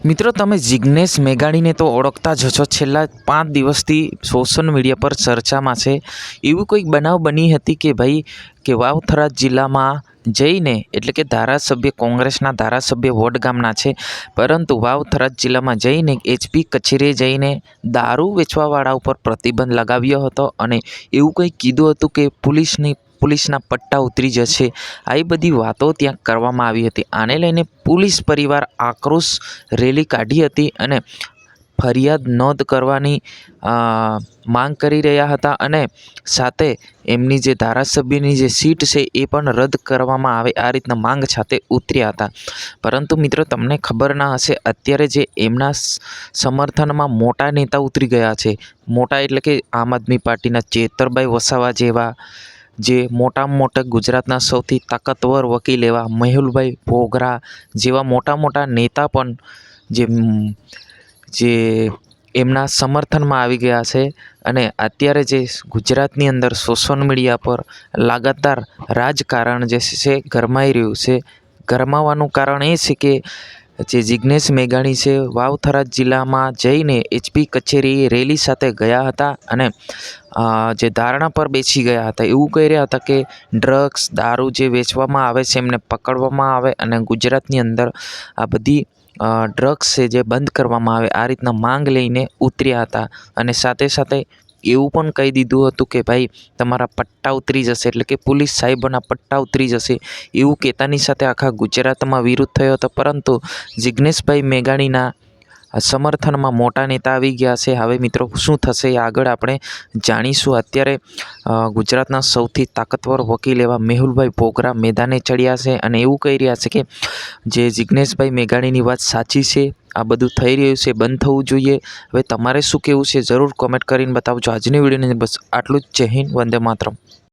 મિત્રો, તમે જિગ્નેશ મેઘાણીને તો ઓળખતા જ હશો. છેલ્લા 5 દિવસથી સોશિયલ મીડિયા પર ચર્ચામાં છે. એવું કોઈક બનાવ બની હતી કે ભાઈ કે વાવ-થરાદ જિલ્લામાં જઈને, એટલે કે ધારાસભ્ય, કોંગ્રેસના ધારાસભ્ય વડગામના છે, પરંતુ વાવ-થરાદ જિલ્લામાં જઈને એચપી કચેરીએ જઈને દારૂ વેચવાવાળા ઉપર પ્રતિબંધ લગાવ્યો હતો અને એવું કંઈક કીધું હતું કે પોલીસના પટ્ટા ઉતરી જશે. આવી બધી વાતો ત્યાં કરવામાં આવી હતી. આને લઈને પોલીસ પરિવાર આક્રોશ રેલી કાઢી હતી અને ફરિયાદ નોંધ કરવાની માંગ કરી રહ્યા હતા અને સાથે એમની જે ધારાસભ્યની જે સીટ છે એ પણ રદ કરવામાં આવે, આ રીતના માંગ સાથે ઉતર્યા હતા. પરંતુ મિત્રો, તમને ખબર ના હશે, અત્યારે જે એમના સમર્થનમાં મોટા નેતા ઉતરી ગયા છે. મોટા એટલે કે આમ આદમી પાર્ટીના ચેતરભાઈ વસાવા જેવા, જે મોટામાં મોટા ગુજરાતના સૌથી તાકાતવર વકીલ એવા મેહુલભાઈ ભોગરા જેવા મોટા નેતા પણ જે એમના સમર્થનમાં આવી ગયા છે. અને અત્યારે જે ગુજરાતની અંદર સોશિયલ મીડિયા પર લગાતાર રાજકારણ જે છે ગરમાઈ રહ્યું છે. ગરમાવાનું કારણ એ છે કે જે જિગ્નેશ મેઘાણી છે, વાવ-થરાદ જિલ્લામાં જઈને એચપી કચેરી રેલી સાથે ગયા હતા અને જે ધારણા પર બેસી ગયા હતા. એવું કહી રહ્યા હતા કે ડ્રગ્સ, દારૂ જે વેચવામાં આવે છે એમને પકડવામાં આવે અને ગુજરાતની અંદર આ બધી ડ્રગ્સ છે જે બંધ કરવામાં આવે, આ રીતના માંગ લઈને ઉતર્યા હતા. અને સાથે સાથે એવું પણ કહી દીધું હતું કે ભાઈ તમારા પટ્ટા ઉતરી જશે, એટલે કે પોલીસ સાહેબોના પટ્ટા ઉતરી જશે. એવું કહેતાની સાથે આખા ગુજરાતમાં વિરોધ થયો હતો. પરંતુ જિગ્નેશભાઈ મેઘાણીના સમર્થનમાં મોટા નેતા આવી ગયા છે. હવે મિત્રો, શું થશે એ આગળ આપણે જાણીશું. અત્યારે ગુજરાતના સૌથી તાકાતવર વકીલ એવા મેહુલભાઈ ભોગરા મેદાને ચડ્યા છે અને એવું કહી રહ્યા છે કે જે જિગ્નેશભાઈ મેઘાણીની વાત સાચી છે, આ બધું થઈ રહ્યું છે, બંધ થવું જોઈએ. હવે તમારે શું કહેવું છે જરૂર કોમેન્ટ કરીને બતાવજો. આજની વિડીયોની બસ આટલું જ. જય હિન્દ, વંદે માતરમ.